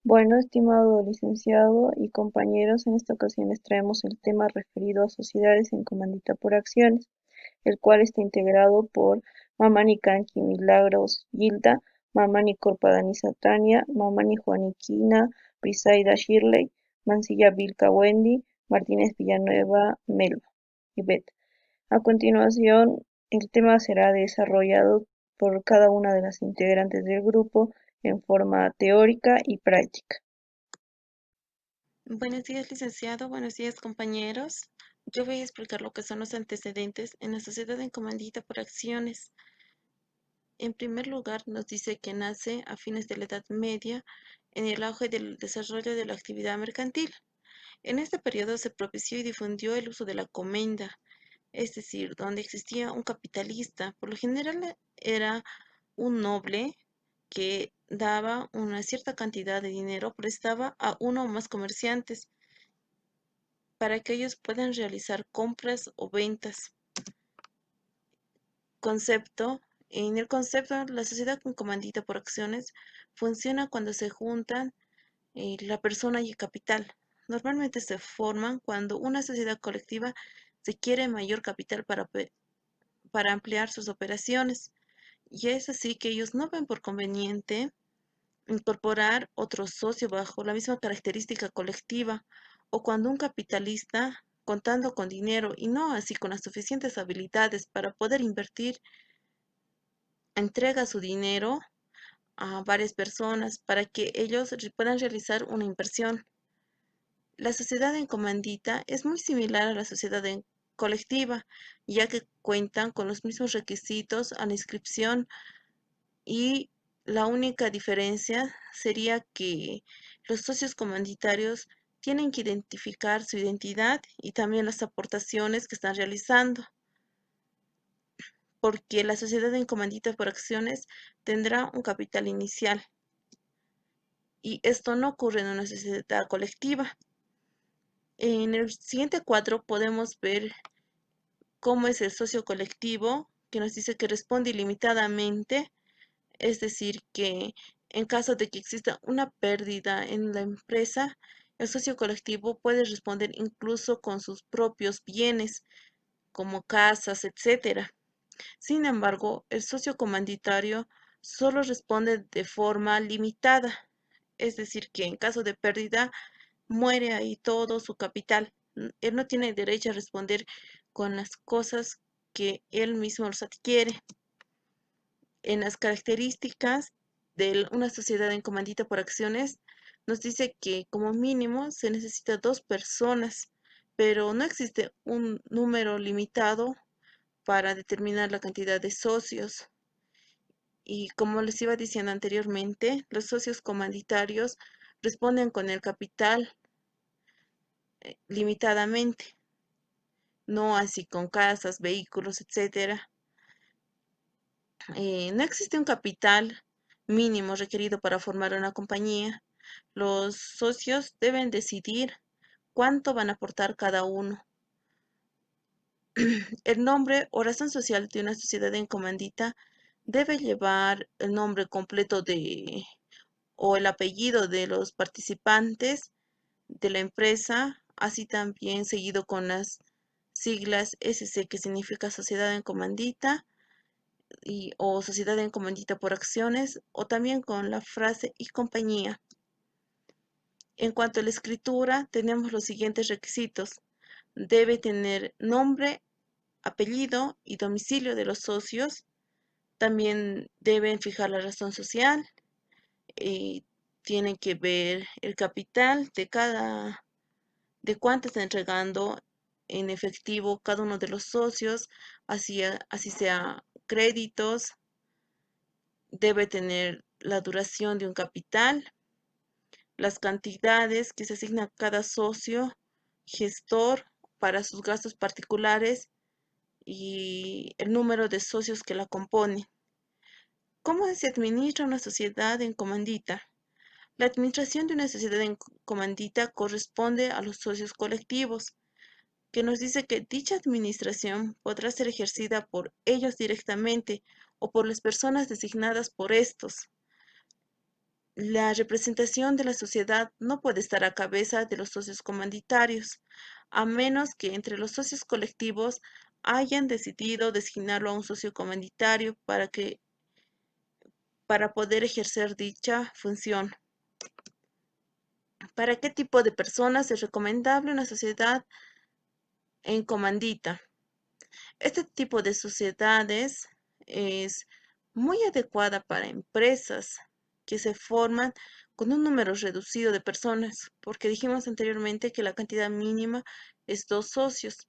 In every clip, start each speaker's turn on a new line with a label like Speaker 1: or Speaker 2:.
Speaker 1: Bueno, estimado licenciado y compañeros, en esta ocasión les traemos el tema referido a sociedades en comandita por acciones, el cual está integrado por Mamani Kanki Milagros Gilda, Mamani Corpadani Satania, Mamani Juaniquina Brisaida Shirley, Mancilla Vilca Wendy, Martínez Villanueva Melba y Bet. A continuación, el tema será desarrollado por cada una de las integrantes del grupo en forma teórica y práctica.
Speaker 2: Buenos días, licenciado. Buenos días, compañeros. Yo voy a explicar lo que son los antecedentes en la sociedad en comandita por acciones. En primer lugar, nos dice que nace a fines de la Edad Media en el auge del desarrollo de la actividad mercantil. En este periodo se propició y difundió el uso de la comenda, es decir, donde existía un capitalista. Por lo general era un noble que daba una cierta cantidad de dinero, prestaba a uno o más comerciantes para que ellos puedan realizar compras o ventas. Concepto. En el concepto, la sociedad con comandita por acciones funciona cuando se juntan la persona y el capital. Normalmente se forman cuando una sociedad colectiva se quiere mayor capital para ampliar sus operaciones. Y es así que ellos no ven por conveniente incorporar otro socio bajo la misma característica colectiva, o cuando un capitalista, contando con dinero y no así con las suficientes habilidades para poder invertir, entrega su dinero a varias personas para que ellos puedan realizar una inversión. La sociedad en comandita es muy similar a la sociedad en colectiva, ya que cuentan con los mismos requisitos a la inscripción, y la única diferencia sería que los socios comanditarios tienen que identificar su identidad y también las aportaciones que están realizando, porque la sociedad en comandita por acciones tendrá un capital inicial y esto no ocurre en una sociedad colectiva. En el siguiente cuadro podemos ver cómo es el socio colectivo, que nos dice que responde ilimitadamente. Es decir, que en caso de que exista una pérdida en la empresa, el socio colectivo puede responder incluso con sus propios bienes, como casas, etcétera. Sin embargo, el socio comanditario solo responde de forma limitada, es decir, que en caso de pérdida muere ahí todo su capital. Él no tiene derecho a responder con las cosas que él mismo los adquiere. En las características de una sociedad en comandita por acciones, nos dice que como mínimo se necesita dos personas, pero no existe un número limitado para determinar la cantidad de socios. Y como les iba diciendo anteriormente, los socios comanditarios responden con el capital limitadamente, no así con casas, vehículos, etcétera. No existe un capital mínimo requerido para formar una compañía. Los socios deben decidir cuánto van a aportar cada uno. El nombre o razón social de una sociedad en comandita debe llevar el nombre completo o el apellido de los participantes de la empresa, así también seguido con las siglas SC, que significa Sociedad en Comandita, o Sociedad en Comandita por Acciones, o también con la frase y compañía. En cuanto a la escritura, tenemos los siguientes requisitos. Debe tener nombre, apellido y domicilio de los socios. También deben fijar la razón social. Tienen que ver el capital de cuánto está entregando en efectivo cada uno de los socios, así sea créditos. Debe tener la duración de un capital, las cantidades que se asigna a cada socio, gestor para sus gastos particulares y el número de socios que la componen. ¿Cómo se administra una sociedad en comandita? La administración de una sociedad en comandita corresponde a los socios colectivos, que nos dice que dicha administración podrá ser ejercida por ellos directamente o por las personas designadas por estos. La representación de la sociedad no puede estar a cabeza de los socios comandatarios, a menos que entre los socios colectivos hayan decidido designarlo a un socio comandatario para poder ejercer dicha función. ¿Para qué tipo de personas es recomendable una sociedad en comandita? Este tipo de sociedades es muy adecuada para empresas que se forman con un número reducido de personas, porque dijimos anteriormente que la cantidad mínima es 2 socios.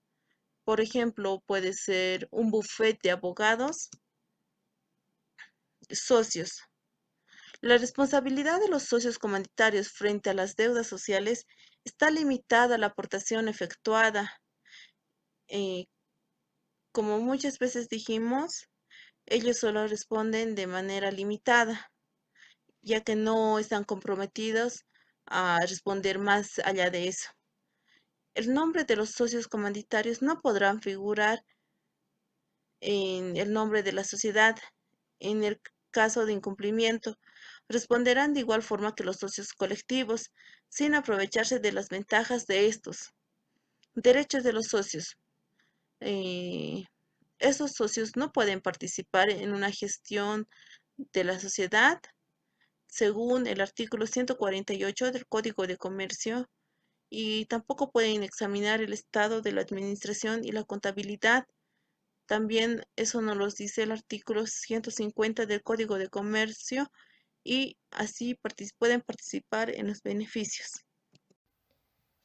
Speaker 2: Por ejemplo, puede ser un bufete de abogados, socios. La responsabilidad de los socios comunitarios frente a las deudas sociales está limitada a la aportación efectuada. Eh, como muchas veces dijimos, ellos solo responden de manera limitada, ya que no están comprometidos a responder más allá de eso. El nombre de los socios comandatarios no podrán figurar en el nombre de la sociedad. En el caso de incumplimiento, responderán de igual forma que los socios colectivos, sin aprovecharse de las ventajas de estos. Derechos de los socios. Eh, Esos socios no pueden participar en una gestión de la sociedad según el artículo 148 del Código de Comercio y tampoco pueden examinar el estado de la administración y la contabilidad. También eso nos lo dice el artículo 150 del Código de Comercio y así pueden participar en los beneficios.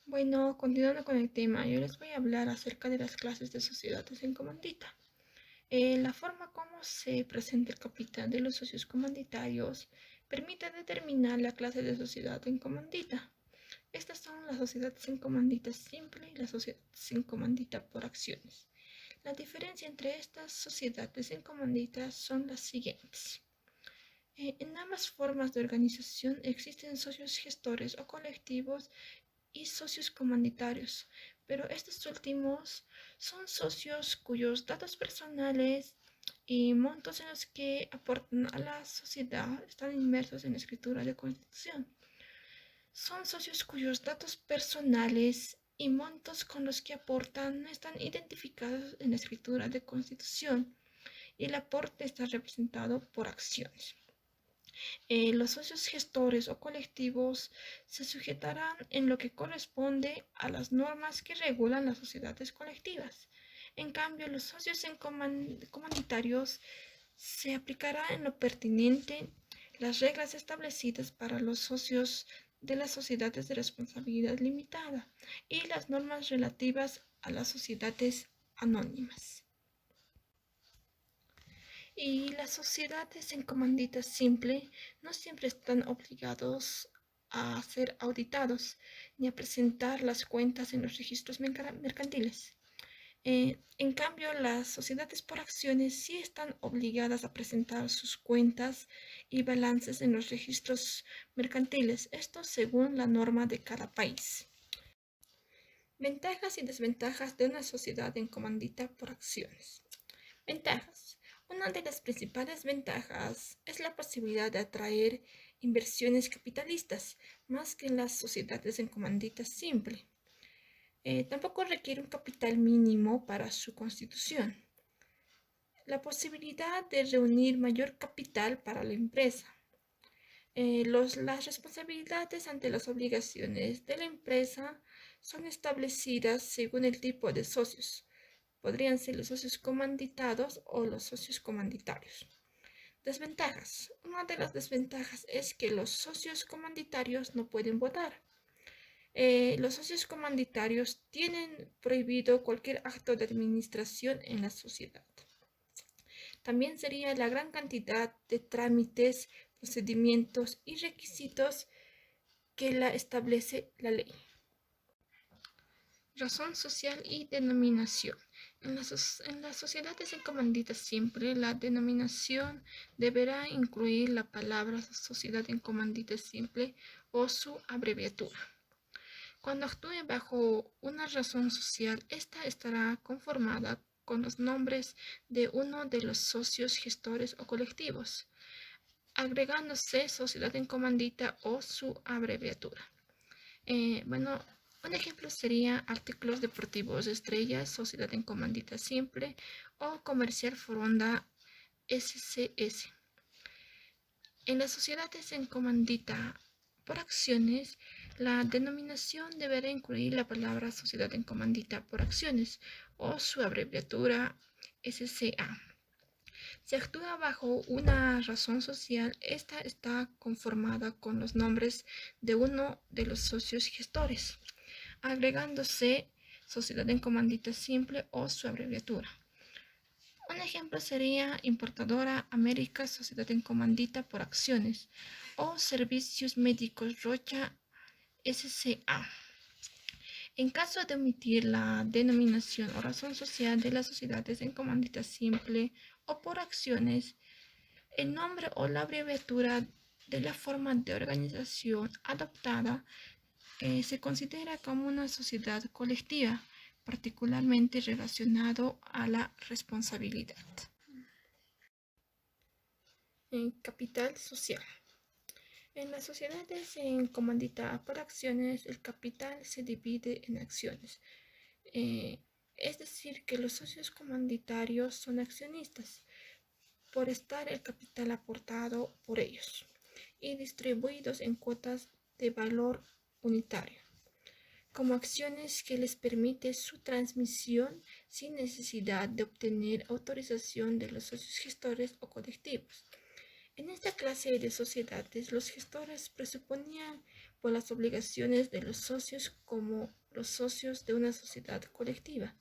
Speaker 3: Bueno, continuando con el tema, yo les voy a hablar acerca de las clases de sociedades en comandita. La forma como se presenta el capital de los socios comanditarios permite determinar la clase de sociedad en comandita. Estas son las sociedades en comandita simple y las sociedades en comandita por acciones. La diferencia entre estas sociedades en comandita son las siguientes. En ambas formas de organización existen socios gestores o colectivos y socios comunitarios, pero estos últimos son socios cuyos datos personales y montos en los que aportan a la sociedad están inmersos en la escritura de constitución. Son socios cuyos datos personales y montos con los que aportan no están identificados en la escritura de constitución y el aporte está representado por acciones. Los socios gestores o colectivos se sujetarán en lo que corresponde a las normas que regulan las sociedades colectivas. En cambio, los socios en comunitarios se aplicará en lo pertinente las reglas establecidas para los socios de las sociedades de responsabilidad limitada y las normas relativas a las sociedades anónimas. Y las sociedades en comandita simple no siempre están obligados a ser auditados ni a presentar las cuentas en los registros mercantiles. En cambio, las sociedades por acciones sí están obligadas a presentar sus cuentas y balances en los registros mercantiles, esto según la norma de cada país. Ventajas y desventajas de una sociedad en comandita por acciones. Ventajas. Una de las principales ventajas es la posibilidad de atraer inversiones capitalistas, más que en las sociedades en comandita simple. Tampoco requiere un capital mínimo para su constitución. La posibilidad de reunir mayor capital para la empresa. Las responsabilidades ante las obligaciones de la empresa son establecidas según el tipo de socios. Podrían ser los socios comanditados o los socios comanditarios. Desventajas. Una de las desventajas es que los socios comanditarios no pueden votar. Los socios comanditarios tienen prohibido cualquier acto de administración en la sociedad. También sería la gran cantidad de trámites, procedimientos y requisitos que la establece la ley. Razón social y denominación. En las sociedades en comandita simple, la denominación deberá incluir la palabra sociedad en comandita simple o su abreviatura. Cuando actúe bajo una razón social, esta estará conformada con los nombres de uno de los socios gestores o colectivos. agregándose sociedad en comandita o su abreviatura. Bueno, un ejemplo sería artículos deportivos Estrellas, sociedad en comandita simple o comercial Foronda SCS. En las sociedades en comandita por acciones, la denominación deberá incluir la palabra sociedad en comandita por acciones o su abreviatura SCA. Si actúa bajo una razón social, esta está conformada con los nombres de uno de los socios gestores, agregándose sociedad en comandita simple o su abreviatura. Un ejemplo sería Importadora América, sociedad en comandita por acciones, o Servicios Médicos Rocha SCA. En caso de omitir la denominación o razón social de las sociedades en comandita simple o por acciones, el nombre o la abreviatura de la forma de organización adoptada se considera como una sociedad colectiva, particularmente relacionado a la responsabilidad. Capital social. En las sociedades en comandita por acciones, el capital se divide en acciones. Es decir, que los socios comanditarios son accionistas por estar el capital aportado por ellos y distribuidos en cuotas de valor unitario, como acciones que les permite su transmisión sin necesidad de obtener autorización de los socios gestores o colectivos. En esta clase de sociedades, los gestores presuponían por las obligaciones de los socios como los socios de una sociedad colectiva.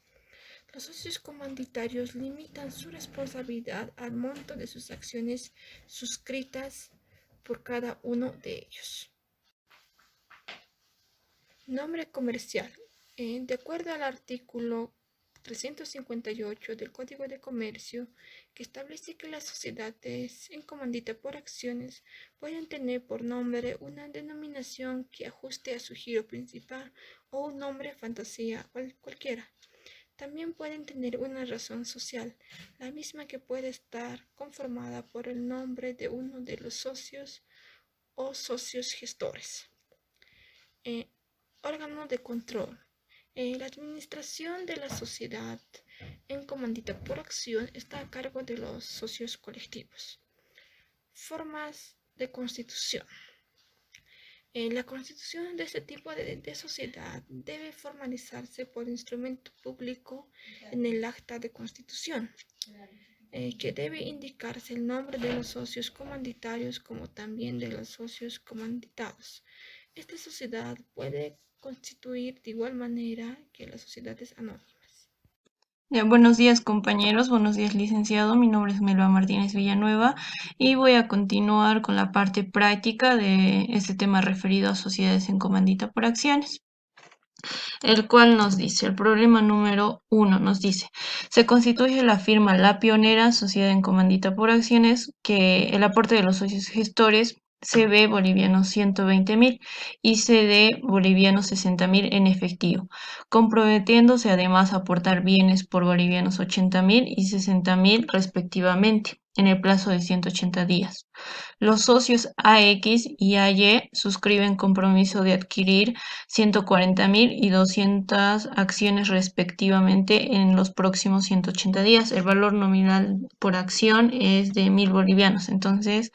Speaker 3: Los socios comanditarios limitan su responsabilidad al monto de sus acciones suscritas por cada uno de ellos. Nombre comercial. De acuerdo al artículo 358 del Código de Comercio, que establece que las sociedades en comandita por acciones pueden tener por nombre una denominación que ajuste a su giro principal o un nombre fantasía cualquiera. También pueden tener una razón social, la misma que puede estar conformada por el nombre de uno de los socios o socios gestores. Órgano de control. La administración de la sociedad en comandita por acción está a cargo de los socios colectivos. Formas de constitución. La constitución de este tipo de sociedad debe formalizarse por instrumento público en el acta de constitución, que debe indicarse el nombre de los socios comanditarios como también de los socios comanditados. Esta sociedad puede constituir de igual manera que las sociedades anónimas.
Speaker 1: Buenos días compañeros, buenos días licenciado, mi nombre es Melba Martínez Villanueva y voy a continuar con la parte práctica de este tema referido a sociedades en comandita por acciones, el cual nos dice, el problema número 1 nos dice, se constituye la firma La Pionera, sociedad en comandita por acciones, que el aporte de los socios gestores CB bolivianos 120.000 y CD bolivianos 60.000 en efectivo, comprometiéndose además a aportar bienes por bolivianos 80.000 y 60.000 respectivamente en el plazo de 180 días. Los socios AX y AY suscriben compromiso de adquirir 140.000 y 200 acciones respectivamente en los próximos 180 días. El valor nominal por acción es de 1.000 bolivianos. Entonces,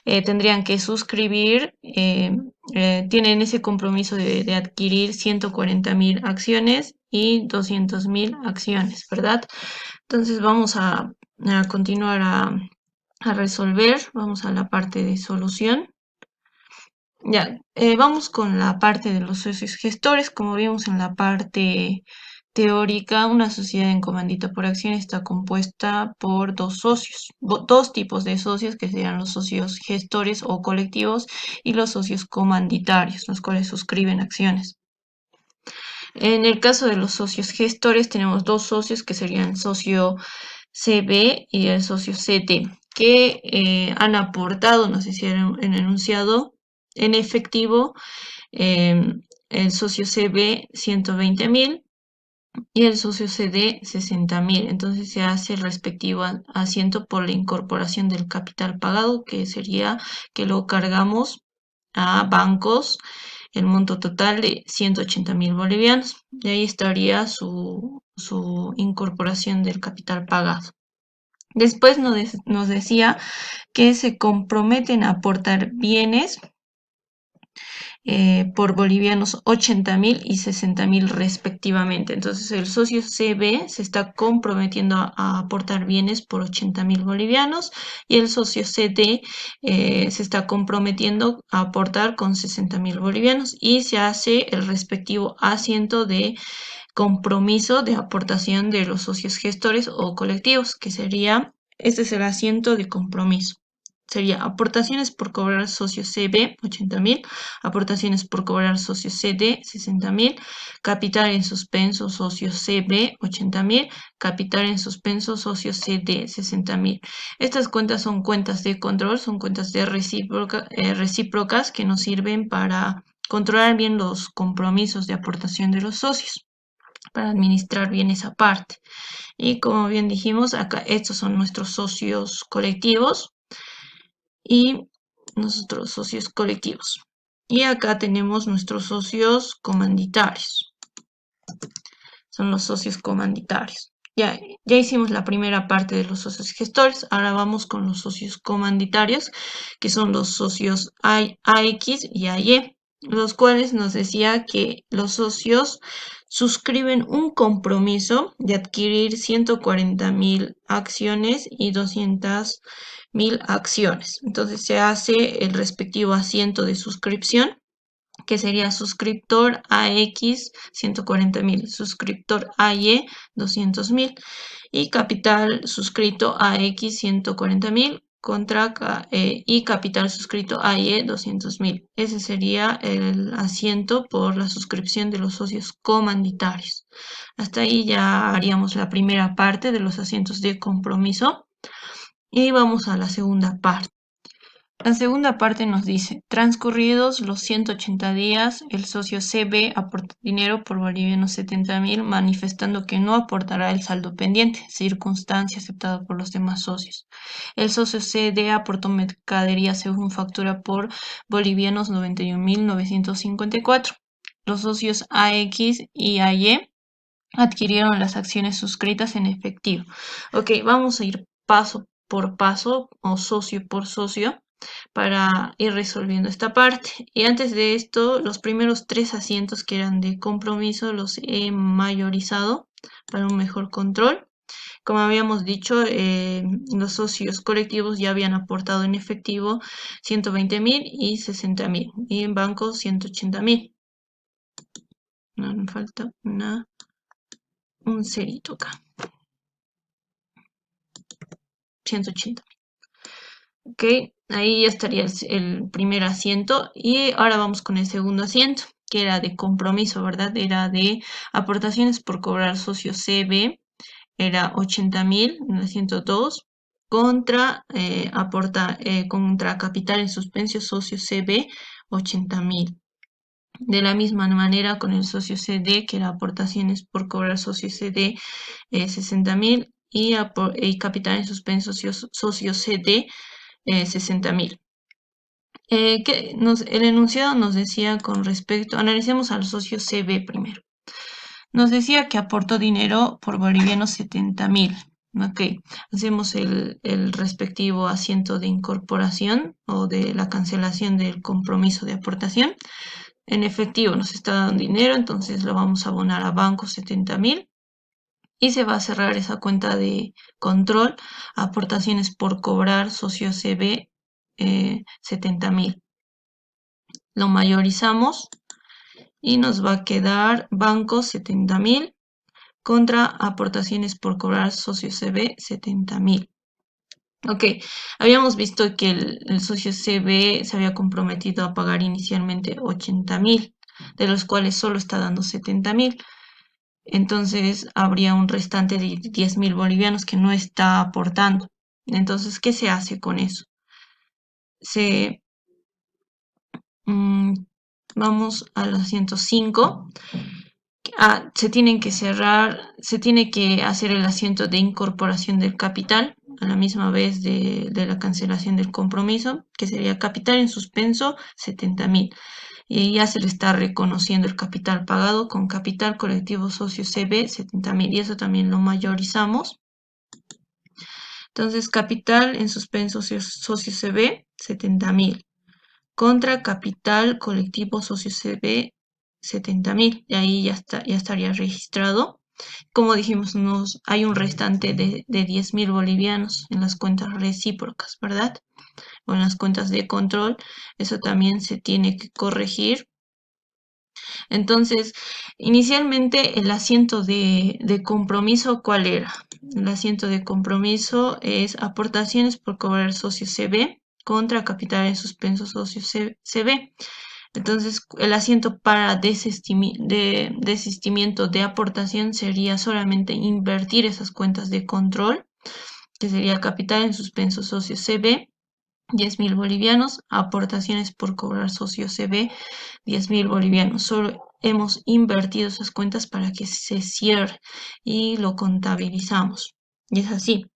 Speaker 1: tendrían que suscribir, tienen ese compromiso de adquirir 140.000 acciones y 200.000 acciones, ¿verdad? Entonces, vamos a continuar a resolver. Vamos a la parte de solución. Ya, vamos con la parte de los socios gestores. Como vimos en la parte teórica, una sociedad en comandita por acción está compuesta por dos socios, dos tipos de socios que serían los socios gestores o colectivos y los socios comanditarios, los cuales suscriben acciones. En el caso de los socios gestores tenemos dos socios que serían el socio CB y el socio CT, que han aportado, nos hicieron en enunciado, en efectivo, el socio CB 120.000
Speaker 4: y el socio CD 60.000. Entonces se hace el respectivo asiento por la incorporación del capital pagado, que sería que lo cargamos a bancos el monto total de 180.000 bolivianos. Y ahí estaría su incorporación del capital pagado. Después nos decía que se comprometen a aportar bienes por bolivianos 80.000 y 60.000 respectivamente. Entonces el socio CB se está comprometiendo a aportar bienes por 80.000 bolivianos y el socio CD se está comprometiendo a aportar con 60.000 bolivianos y se hace el respectivo asiento de compromiso de aportación de los socios gestores o colectivos, que sería, este es el asiento de compromiso. Sería aportaciones por cobrar socio CB 80.000, aportaciones por cobrar socio CD 60.000, capital en suspenso socio CB 80.000, capital en suspenso socio CD 60.000. Estas cuentas son cuentas de control, son cuentas de recíprocas que nos sirven para controlar bien los compromisos de aportación de los socios, para administrar bien esa parte. Y como bien dijimos, acá estos son nuestros socios colectivos y nuestros socios colectivos. Y acá tenemos nuestros socios comanditarios. Son los socios comanditarios. Ya hicimos la primera parte de los socios gestores. Ahora vamos con los socios comanditarios, que son los socios AX y AY, los cuales nos decía que los socios suscriben un compromiso de adquirir 140.000 acciones y 200.000 acciones. Entonces se hace el respectivo asiento de suscripción, que sería suscriptor AX 140.000, suscriptor AY 200.000 y capital suscrito AX 140.000 contra y capital suscrito AY 200.000. Ese sería el asiento por la suscripción de los socios comanditarios. Hasta ahí ya haríamos la primera parte de los asientos de compromiso y vamos a la segunda parte. La segunda parte nos dice, transcurridos los 180 días, el socio CB aporta dinero por bolivianos 70.000, manifestando que no aportará el saldo pendiente, circunstancia aceptada por los demás socios. El socio CD aportó mercadería según factura por bolivianos 91.954. Los socios AX y AY adquirieron las acciones suscritas en efectivo. Ok, vamos a ir paso por paso o socio por socio para ir resolviendo esta parte. Y antes de esto, los primeros 3 asientos que eran de compromiso los he mayorizado para un mejor control. Como habíamos dicho, los socios colectivos ya habían aportado en efectivo 120.000 y 60.000 y en banco 180.000. No, me falta un cerito acá. 180.000. Ok, ahí ya estaría el primer asiento y ahora vamos con el segundo asiento, que era de compromiso, ¿verdad? Era de aportaciones por cobrar socio CB, era 80.000, en el asiento 2, contra contra capital en suspenso socio CB 80.000. De la misma manera con el socio CD, que era aportaciones por cobrar socio CD 60.000 y capital en suspenso socio CD 60.000. El enunciado nos decía con respecto, analicemos al socio CB primero. Nos decía que aportó dinero por bolivianos 70.000. Ok, hacemos el respectivo asiento de incorporación o de la cancelación del compromiso de aportación. En efectivo nos está dando dinero, entonces lo vamos a abonar a banco 70.000 y se va a cerrar esa cuenta de control, aportaciones por cobrar socio CB 70.000. Lo mayorizamos y nos va a quedar banco 70.000 contra aportaciones por cobrar socio CB 70.000. Ok, habíamos visto que el socio CB se había comprometido a pagar inicialmente 80.000, de los cuales solo está dando 70.000. Entonces habría un restante de 10.000 bolivianos que no está aportando. Entonces, ¿qué se hace con eso? Vamos al asiento 5. se tienen que cerrar, se tiene que hacer el asiento de incorporación del capital a la misma vez de la cancelación del compromiso, que sería capital en suspenso 70.000. Y ya se le está reconociendo el capital pagado con capital colectivo socio CB 70.000 y eso también lo mayorizamos. Entonces, capital en suspenso socio CB 70.000 contra capital colectivo socio CB 70.000 y ahí ya estaría registrado. Como dijimos, hay un restante de 10.000 bolivianos en las cuentas recíprocas, ¿verdad? O en las cuentas de control. Eso también se tiene que corregir. Entonces, inicialmente el asiento de compromiso, ¿cuál era? El asiento de compromiso es aportaciones por cobrar socio CB contra capital en suspenso socio CB. Entonces, el asiento para desistimiento de aportación sería solamente invertir esas cuentas de control, que sería capital en suspenso socio CB, 10.000 bolivianos, aportaciones por cobrar socio CB, 10.000 bolivianos. Solo hemos invertido esas cuentas para que se cierre y lo contabilizamos. Y es así.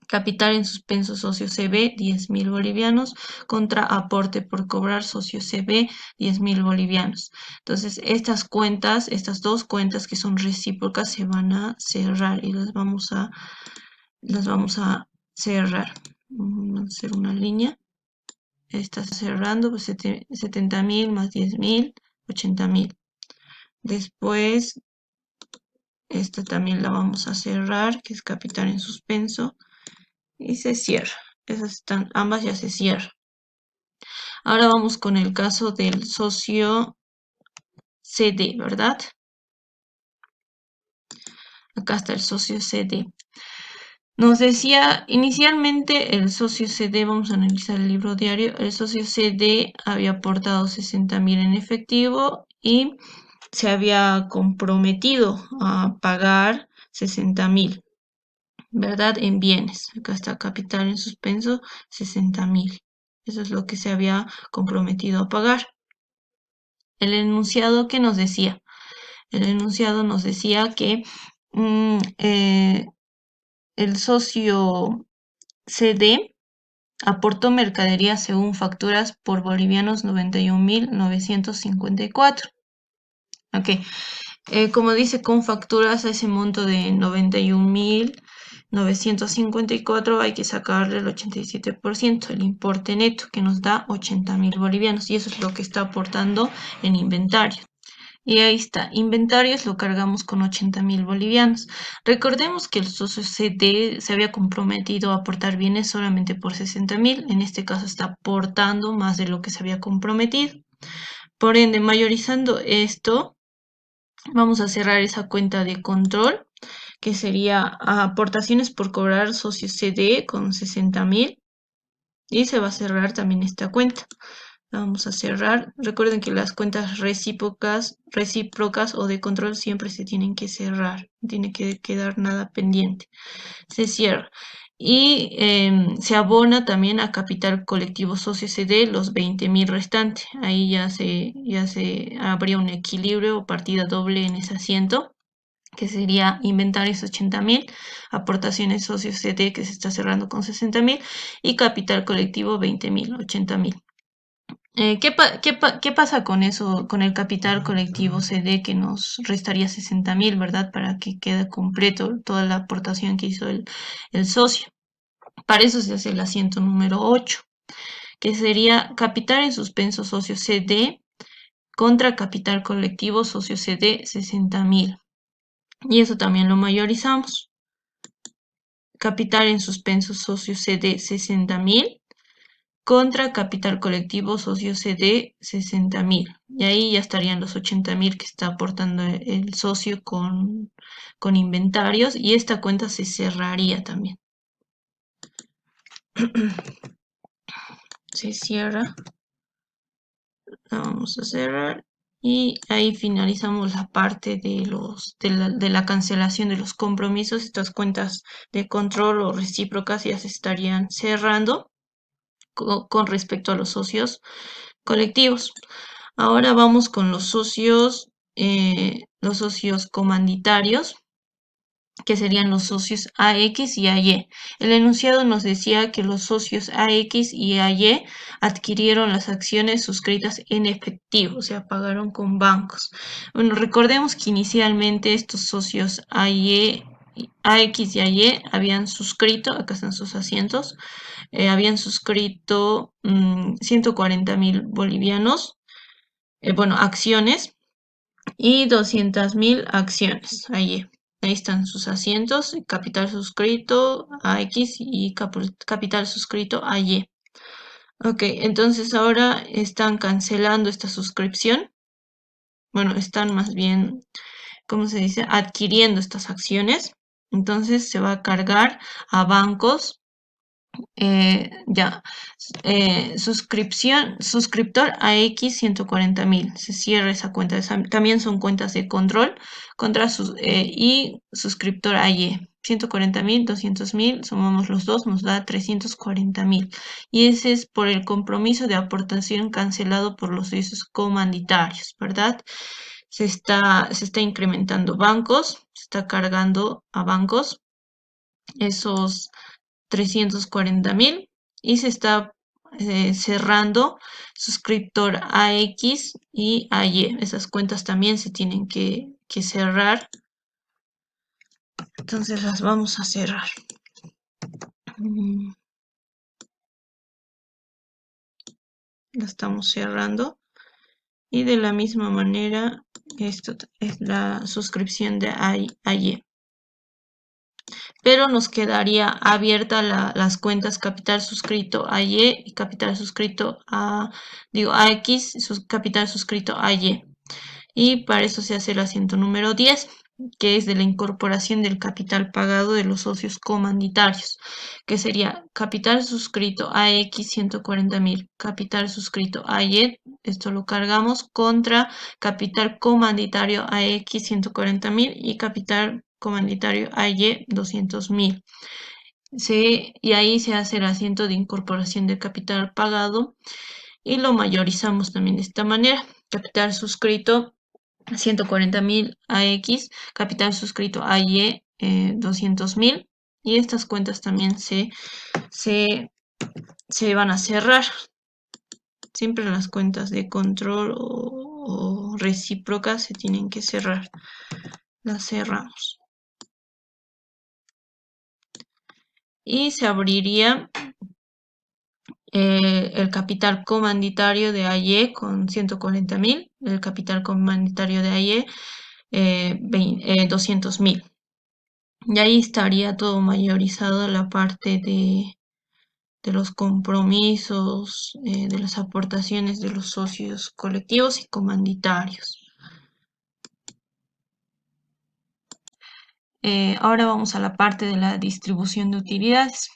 Speaker 4: Capital en suspenso socio CB 10.000 bolivianos contra aporte por cobrar socio CB 10.000 bolivianos. Entonces estas cuentas, estas dos cuentas que son recíprocas se van a cerrar y las vamos a cerrar. Vamos a hacer una línea. Está cerrando pues 70.000 más 10.000, 80.000. Después esta también la vamos a cerrar, que es capital en suspenso. Y se cierra. Ambas ya se cierran. Ahora vamos con el caso del socio CD, ¿verdad? Acá está el socio CD. Nos decía inicialmente el socio CD, vamos a analizar el libro diario, el socio CD había aportado 60.000 en efectivo y se había comprometido a pagar 60.000. ¿Verdad? En bienes. Acá está capital en suspenso, 60.000. Eso es lo que se había comprometido a pagar. El enunciado, ¿qué nos decía? El enunciado nos decía que el socio CD aportó mercadería según facturas por bolivianos 91.954. Ok. Como dice, con facturas a ese monto de 91.954 hay que sacarle el 87%, el importe neto, que nos da 80.000 bolivianos. Y eso es lo que está aportando en inventario. Y ahí está, inventarios lo cargamos con 80.000 bolivianos. Recordemos que el socio CD se había comprometido a aportar bienes solamente por 60.000. En este caso está aportando más de lo que se había comprometido. Por ende, mayorizando esto, vamos a cerrar esa cuenta de control, que sería aportaciones por cobrar socio CD con 60.000. Y se va a cerrar también esta cuenta. La vamos a cerrar. Recuerden que las cuentas recíprocas o de control siempre se tienen que cerrar. No tiene que quedar nada pendiente. Se cierra. Y se abona también a capital colectivo socio CD los 20.000 restantes. Ahí ya se habría un equilibrio o partida doble en ese asiento, que sería inventarios 80.000, aportaciones socios CD que se está cerrando con 60.000 y capital colectivo 20.000, 80.000. ¿Qué pasa con eso, con el capital colectivo CD que nos restaría 60.000, ¿verdad? Para que quede completo toda la aportación que hizo el socio. Para eso se hace el asiento número 8, que sería capital en suspenso socio CD contra capital colectivo socio CD 60.000. Y eso también lo mayorizamos. Capital en suspenso socio CD 60.000 contra capital colectivo socio CD 60.000. Y ahí ya estarían los 80.000 que está aportando el socio con inventarios y esta cuenta se cerraría también. Se cierra. La vamos a cerrar. Y ahí finalizamos la parte de la cancelación de los compromisos. Estas cuentas de control o recíprocas ya se estarían cerrando con respecto a los socios colectivos. Ahora vamos con los socios los socios comanditarios, que serían los socios AX y AY. El enunciado nos decía que los socios AX y AY adquirieron las acciones suscritas en efectivo, o sea, pagaron con bancos. Bueno, recordemos que inicialmente estos socios AX y AY habían suscrito, acá están sus asientos, habían suscrito 140.000 bolivianos, bueno, acciones, y 200.000 acciones. Ahí están sus asientos, capital suscrito a X y capital suscrito a Y. Ok, entonces ahora están cancelando esta suscripción. Bueno, están más bien, ¿cómo se dice? Adquiriendo estas acciones. Entonces se va a cargar a bancos. Ya, suscriptor a X 140.000. Se cierra esa cuenta. También son cuentas de control contra y suscriptor a Y. 140.000, 200.000, sumamos los dos, nos da 340.000. Y ese es por el compromiso de aportación cancelado por los socios comanditarios, ¿verdad? Se está incrementando bancos, se está cargando a bancos esos 340.000 y se está cerrando suscriptor AX y AY. Esas cuentas también se tienen que cerrar. Entonces las vamos a cerrar. La estamos cerrando. Y de la misma manera, esto es la suscripción de AY. Pero nos quedaría abierta las cuentas capital suscrito a Y y capital suscrito a X, capital suscrito a Y. Y para eso se hace el asiento número 10, que es de la incorporación del capital pagado de los socios comanditarios, que sería capital suscrito a X 140.000, capital suscrito a Y, esto lo cargamos contra capital comanditario a X 140.000 y capital comanditario a Y 200.000. Y ahí se hace el asiento de incorporación de capital pagado y lo mayorizamos también de esta manera. Capital suscrito 140.000 a X, capital suscrito a Y 200.000, y estas cuentas también se van a cerrar. Siempre las cuentas de control o recíprocas se tienen que cerrar. Las cerramos. Y se abriría el capital comanditario de AY con 140.000, el capital comanditario de AY 200.000. Y ahí estaría todo mayorizado la parte de los compromisos, de las aportaciones de los socios colectivos y comanditarios. Ahora vamos a la parte de la distribución de utilidades,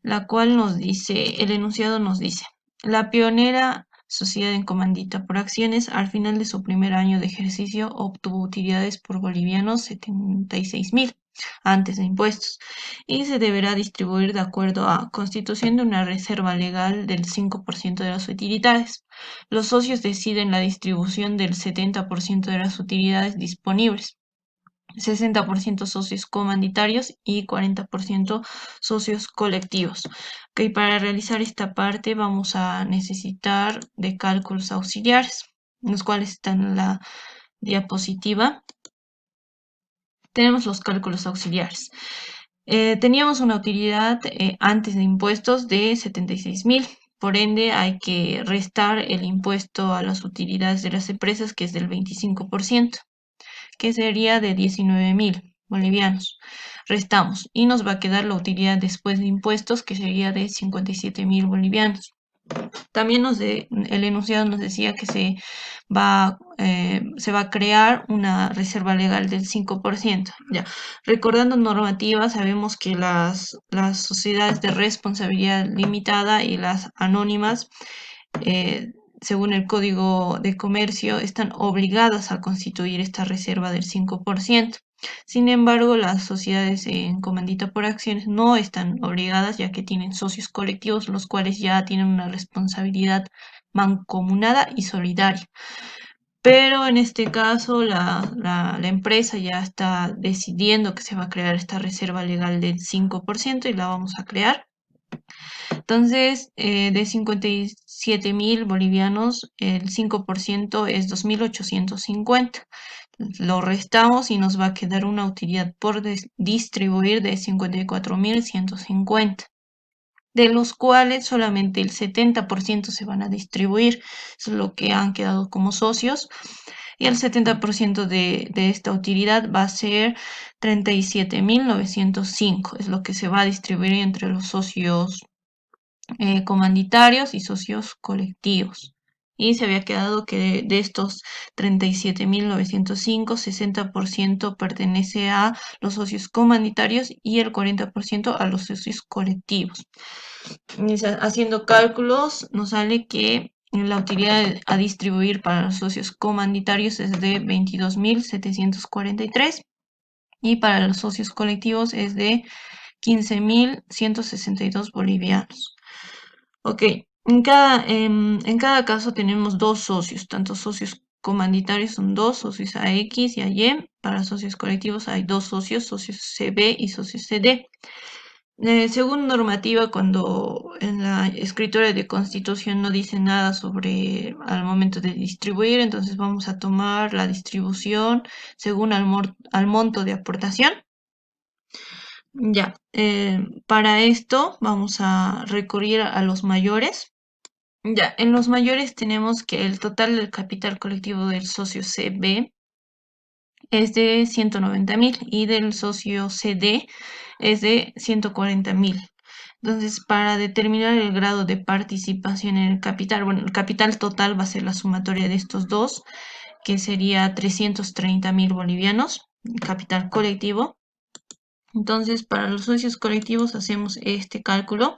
Speaker 4: la cual nos dice, el enunciado nos dice, la pionera sociedad en comandita por acciones al final de su primer año de ejercicio obtuvo utilidades por bolivianos 76.000 antes de impuestos y se deberá distribuir de acuerdo a constitución de una reserva legal del 5% de las utilidades. Los socios deciden la distribución del 70% de las utilidades disponibles. 60% socios comanditarios y 40% socios colectivos. Okay, para realizar esta parte vamos a necesitar de cálculos auxiliares, los cuales están en la diapositiva. Tenemos los cálculos auxiliares. Teníamos una utilidad antes de impuestos de 76.000. Por ende, hay que restar el impuesto a las utilidades de las empresas, que es del 25%. Que sería de 19.000 bolivianos. Restamos y nos va a quedar la utilidad después de impuestos, que sería de 57.000 bolivianos. También el enunciado nos decía que se va a crear una reserva legal del 5%. Ya. Recordando normativa, sabemos que las sociedades de responsabilidad limitada y las anónimas, según el Código de Comercio, están obligadas a constituir esta reserva del 5%. Sin embargo, las sociedades en comandita por acciones no están obligadas, ya que tienen socios colectivos, los cuales ya tienen una responsabilidad mancomunada y solidaria. pero en este caso la empresa ya está decidiendo que se va a crear esta reserva legal del 5% y la vamos a crear. Entonces, de 57.000 bolivianos, el 5% es 2.850. Lo restamos y nos va a quedar una utilidad por distribuir de 54.150, de los cuales solamente el 70% se van a distribuir. Eso es lo que han quedado como socios. Y el 70% de esta utilidad va a ser 37.905. Es lo que se va a distribuir entre los socios comanditarios y socios colectivos. Y se había quedado que de estos 37.905, 60% pertenece a los socios comanditarios y el 40% a los socios colectivos. Haciendo cálculos, nos sale que la utilidad a distribuir para los socios comanditarios es de 22.743 y para los socios colectivos es de 15.162 bolivianos. Ok, en cada caso tenemos dos socios, tanto socios comanditarios son dos, socios AX y AY. Para socios colectivos hay dos socios, socios CB y socios CD. Según normativa, cuando en la escritura de constitución no dice nada sobre al momento de distribuir, entonces vamos a tomar la distribución según al monto de aportación. Ya, para esto vamos a recurrir a los mayores. Ya, en los mayores tenemos que el total del capital colectivo del socio CB es de 190.000 y del socio CD es de 140.000. Entonces, para determinar el grado de participación en el capital, bueno, el capital total va a ser la sumatoria de estos dos, que sería 330.000 bolivianos, capital colectivo. Entonces, para los socios colectivos hacemos este cálculo.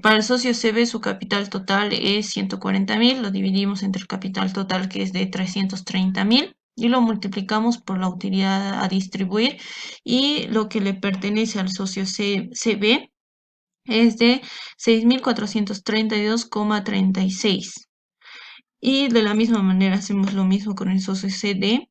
Speaker 4: Para el socio CB su capital total es 140.000, lo dividimos entre el capital total que es de 330.000 y lo multiplicamos por la utilidad a distribuir y lo que le pertenece al socio CB es de 6.432,36. Y de la misma manera hacemos lo mismo con el socio CD.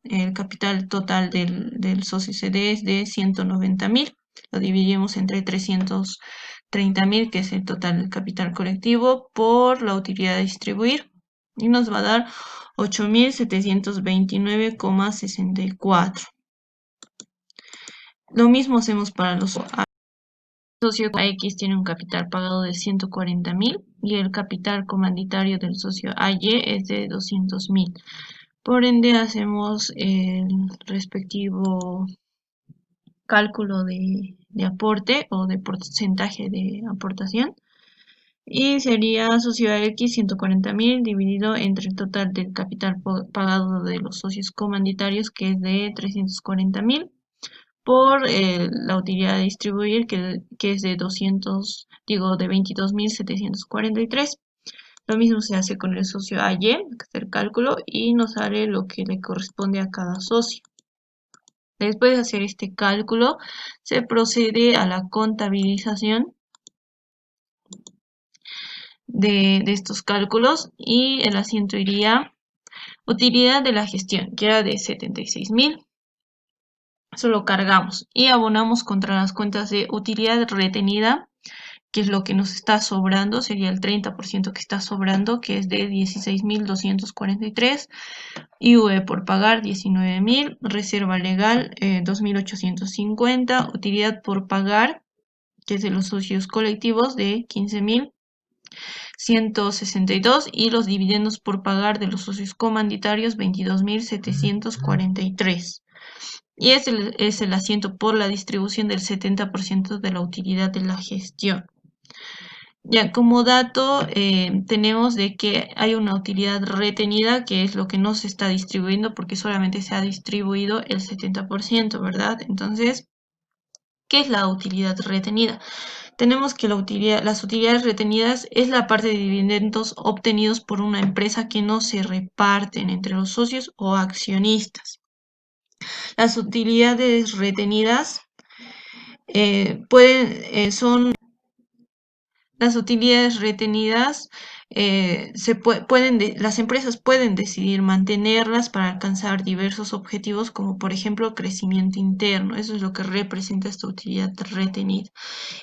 Speaker 4: El capital total del socio CD es de 190.000. Lo dividimos entre 330.000, que es el total del capital colectivo, por la utilidad a distribuir. Y nos va a dar 8.729,64. Lo mismo hacemos para los socio X tiene un capital pagado de 140.000 y el capital comanditario del socio AY es de 200.000. Por ende, hacemos el respectivo cálculo de aporte o de porcentaje de aportación. Y sería socio X 140.000 dividido entre el total del capital pagado de los socios comanditarios, que es de 340.000, por la utilidad a distribuir, que es de 22.743. Lo mismo se hace con el socio AY, que es el cálculo, y nos sale lo que le corresponde a cada socio. Después de hacer este cálculo, se procede a la contabilización de estos cálculos y el asiento iría utilidad de la gestión, que era de 76.000. Eso lo cargamos y abonamos contra las cuentas de utilidad retenida, que es lo que nos está sobrando, sería el 30% que está sobrando, que es de 16.243, IUE por pagar 19.000, reserva legal 2.850, utilidad por pagar, que es de los socios colectivos, de 15.162 y los dividendos por pagar de los socios comanditarios 22.743. Y es el asiento por la distribución del 70% de la utilidad de la gestión. Ya, como dato, tenemos de que hay una utilidad retenida, que es lo que no se está distribuyendo porque solamente se ha distribuido el 70%, ¿verdad? Entonces, ¿qué es la utilidad retenida? Tenemos que las utilidades retenidas es la parte de dividendos obtenidos por una empresa que no se reparten entre los socios o accionistas. Las utilidades retenidas son Las utilidades retenidas las empresas pueden decidir mantenerlas para alcanzar diversos objetivos, como por ejemplo crecimiento interno. Eso es lo que representa esta utilidad retenida.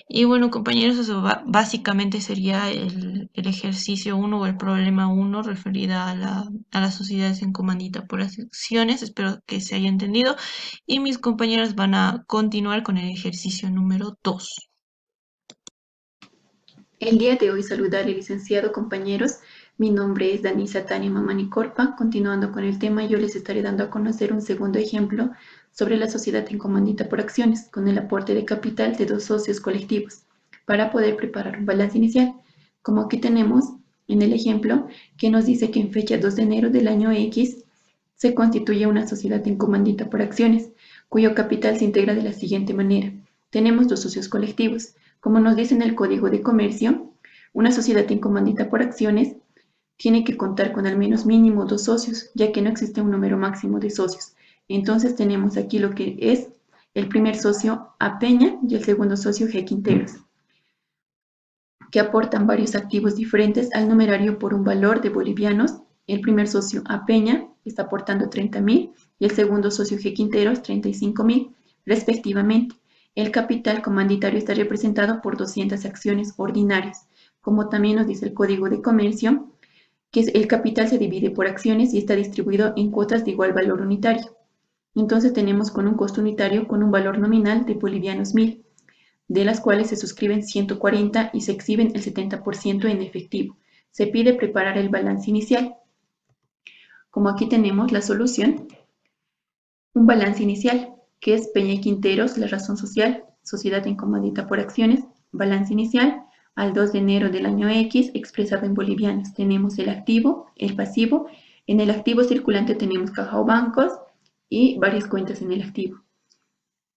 Speaker 4: Y bueno, compañeros, eso básicamente sería el ejercicio 1 o el problema 1 referida a las sociedades en comandita por acciones. Espero que se haya entendido. Y mis compañeras van a continuar con el ejercicio número 2.
Speaker 5: El día de hoy saludarle, licenciado, compañeros. Mi nombre es Danisa Tania Mamani Corpa. Continuando con el tema, yo les estaré dando a conocer un segundo ejemplo sobre la sociedad en comandita por acciones, con el aporte de capital de dos socios colectivos, para poder preparar un balance inicial. Como aquí tenemos en el ejemplo, que nos dice que en fecha 2 de enero del año X se constituye una sociedad en comandita por acciones, cuyo capital se integra de la siguiente manera. Tenemos dos socios colectivos. Como nos dice en el Código de Comercio, una sociedad en comandita por acciones tiene que contar con al menos mínimo 2 socios, ya que no existe un número máximo de socios. Entonces tenemos aquí lo que es el primer socio A Peña y el segundo socio G Quinteros, que aportan varios activos diferentes al numerario por un valor de bolivianos. El primer socio A Peña está aportando 30.000 y el segundo socio G Quinteros 35.000 respectivamente. El capital comanditario está representado por 200 acciones ordinarias, como también nos dice el Código de Comercio, que el capital se divide por acciones y está distribuido en cuotas de igual valor unitario. Entonces tenemos con un costo unitario con un valor nominal de bolivianos 1.000, de las cuales se suscriben 140 y se exhiben el 70% en efectivo. Se pide preparar el balance inicial. Como aquí tenemos la solución, un balance inicial, que es Peña y Quinteros, la razón social, sociedad en comandita por acciones, balance inicial, al 2 de enero del año X, expresado en bolivianos. Tenemos el activo, el pasivo. En el activo circulante tenemos caja o bancos y varias cuentas en el activo.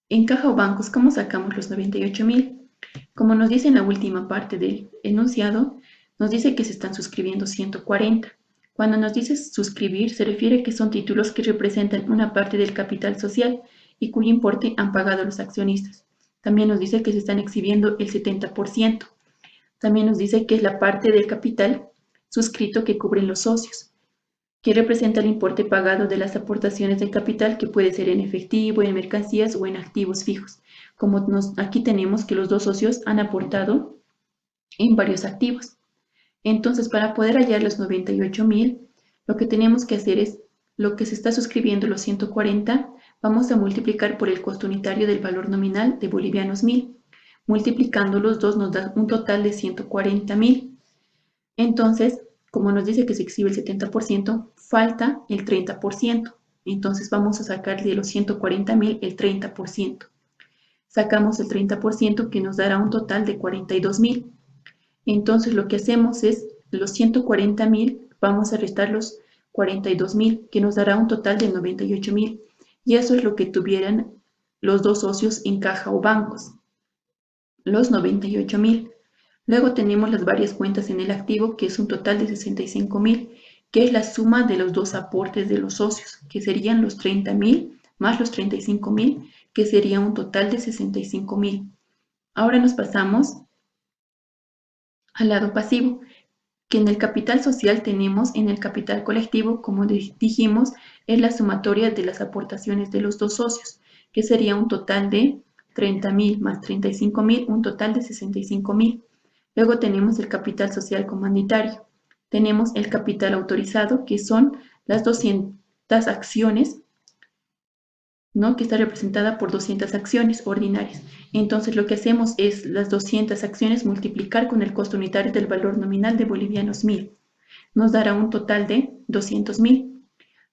Speaker 5: En caja o bancos, ¿cómo sacamos los 98.000? Como nos dice en la última parte del enunciado, nos dice que se están suscribiendo 140. Cuando nos dice suscribir, se refiere que son títulos que representan una parte del capital social y cuyo importe han pagado los accionistas. También nos dice que se están exhibiendo el 70%. También nos dice que es la parte del capital suscrito que cubren los socios, que representa el importe pagado de las aportaciones de capital, que puede ser en efectivo, en mercancías o en activos fijos. Como aquí tenemos que los dos socios han aportado en varios activos. Entonces, para poder hallar los 98.000, lo que tenemos que hacer es lo que se está suscribiendo, los 140, vamos a multiplicar por el costo unitario del valor nominal de bolivianos 1.000. Multiplicando los dos nos da un total de 140.000. Entonces, como nos dice que se exhibe el 70%, falta el 30%. Entonces vamos a sacar de los 140.000 el 30%. Sacamos el 30% que nos dará un total de 42.000. Entonces lo que hacemos es los 140.000, vamos a restar los 42.000, que nos dará un total de 98.000. Y eso es lo que tuvieran los dos socios en caja o bancos, los 98.000. Luego tenemos las varias cuentas en el activo, que es un total de 65.000, que es la suma de los dos aportes de los socios, que serían los 30.000 más los 35.000, que sería un total de 65.000. Ahora nos pasamos al lado pasivo, que en el capital social tenemos en el capital colectivo, como dijimos, es la sumatoria de las aportaciones de los dos socios, que sería un total de 30.000 más 35.000, un total de 65.000. Luego tenemos el capital social comanditario. Tenemos el capital autorizado, que son las 200 acciones, ¿no?, que está representada por 200 acciones ordinarias. Entonces lo que hacemos es las 200 acciones multiplicar con el costo unitario del valor nominal de bolivianos 1.000. Nos dará un total de 200.000.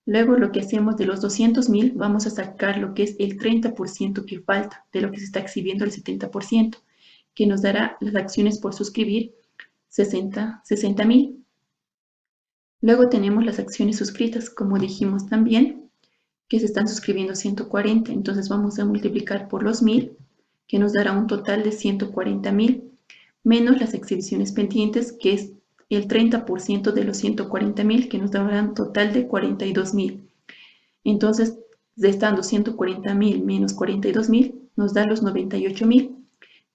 Speaker 5: Luego lo que hacemos de los 200.000, vamos a sacar lo que es el 30% que falta de lo que se está exhibiendo, el 70%, que nos dará las acciones por suscribir 60.000. Luego tenemos las acciones suscritas, como dijimos también, que se están suscribiendo 140. Entonces vamos a multiplicar por los 1.000, que nos dará un total de 140.000, menos las exhibiciones pendientes, que es el 30% de los 140.000, que nos dará un total de 42.000. Entonces, restando 140.000 menos 42.000, nos da los 98.000,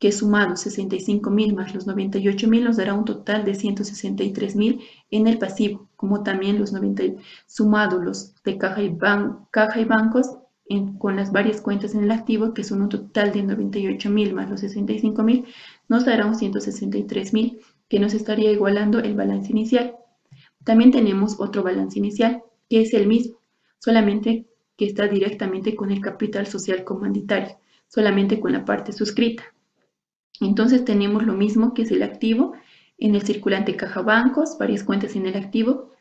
Speaker 5: que sumado 65.000 más los 98.000 nos dará un total de 163.000 en el pasivo, como también los 90 sumado los de caja y bancos con las varias cuentas en el activo, que son un total de 98.000 más los 65.000, nos dará un 163.000, que nos estaría igualando el balance inicial. También tenemos otro balance inicial, que es el mismo, solamente que está directamente con el capital social comanditario, solamente con la parte suscrita. Entonces tenemos lo mismo que es el activo en el circulante caja bancos, varias cuentas en el activo.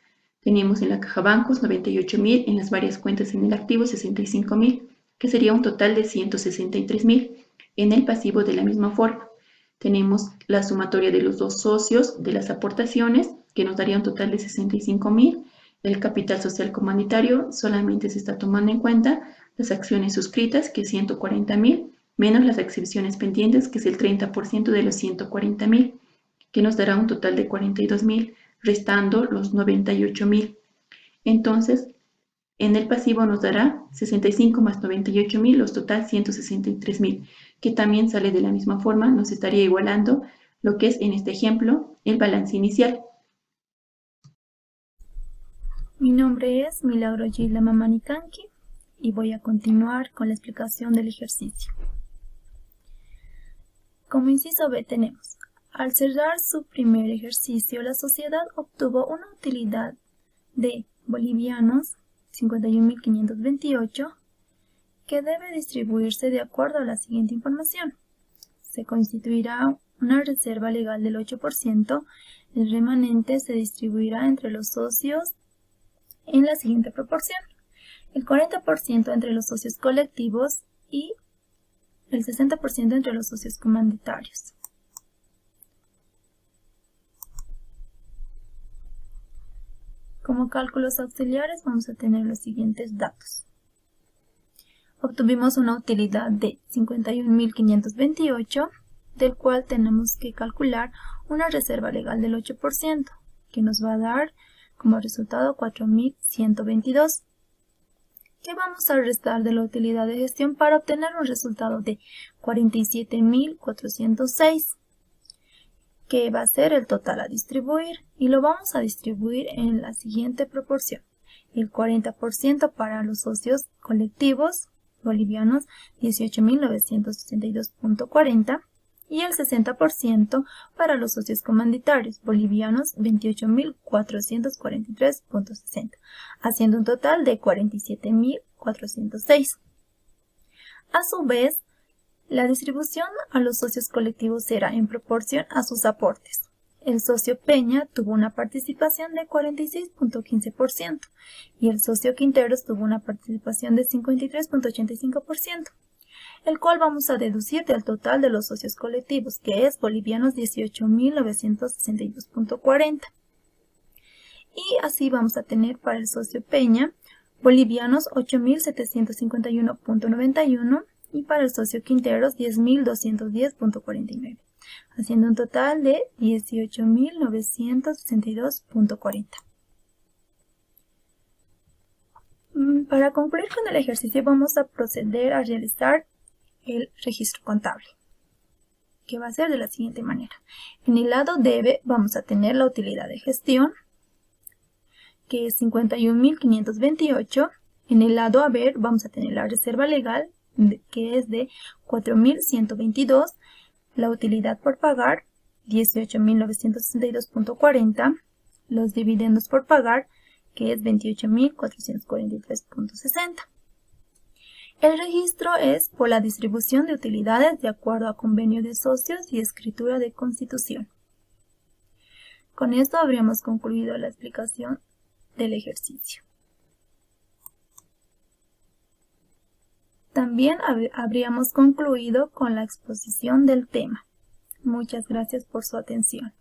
Speaker 5: Tenemos en la caja bancos 98.000, en las varias cuentas en el activo 65.000, que sería un total de 163.000. En el pasivo de la misma forma. Tenemos la sumatoria de los dos socios de las aportaciones, que nos daría un total de 65.000. El capital social comanditario solamente se está tomando en cuenta las acciones suscritas, que es 140.000, menos las exhibiciones pendientes, que es el 30% de los 140.000, que nos dará un total de 42.000, restando los 98.000. Entonces, en el pasivo nos dará 65 más 98.000, los total 163.000, que también sale de la misma forma, nos estaría igualando lo que es en este ejemplo el balance inicial.
Speaker 6: Mi nombre es Milagro Gila Mamanikanki y voy a continuar con la explicación del ejercicio. Como inciso B tenemos, al cerrar su primer ejercicio, la sociedad obtuvo una utilidad de bolivianos 51.528 que debe distribuirse de acuerdo a la siguiente información. Se constituirá una reserva legal del 8%, el remanente se distribuirá entre los socios en la siguiente proporción: el 40% entre los socios colectivos y el 60% entre los socios comanditarios. Como cálculos auxiliares vamos a tener los siguientes datos. Obtuvimos una utilidad de 51.528, del cual tenemos que calcular una reserva legal del 8%, que nos va a dar como resultado 4.122. ¿Qué vamos a restar de la utilidad de gestión para obtener un resultado de 47.406? Que va a ser el total a distribuir, y lo vamos a distribuir en la siguiente proporción: el 40% para los socios colectivos bolivianos 18.962.40 y el 60% para los socios comanditarios bolivianos 28.443.60, haciendo un total de 47.406. A su vez, la distribución a los socios colectivos será en proporción a sus aportes. El socio Peña tuvo una participación de 46.15% y el socio Quinteros tuvo una participación de 53.85%, el cual vamos a deducir del total de los socios colectivos, que es bolivianos 18.962.40. Y así vamos a tener para el socio Peña bolivianos 8.751.91 y para el socio Quinteros 10.210.49, haciendo un total de 18.962.40. Para concluir con el ejercicio vamos a proceder a realizar el registro contable, que va a ser de la siguiente manera. En el lado debe vamos a tener la utilidad de gestión, que es 51.528. En el lado haber vamos a tener la reserva legal, que es de 4.122, la utilidad por pagar 18.962.40, los dividendos por pagar, que es 28.443.60. El registro es por la distribución de utilidades de acuerdo a convenio de socios y escritura de constitución. Con esto habríamos concluido la explicación del ejercicio. También habríamos concluido con la exposición del tema. Muchas gracias por su atención.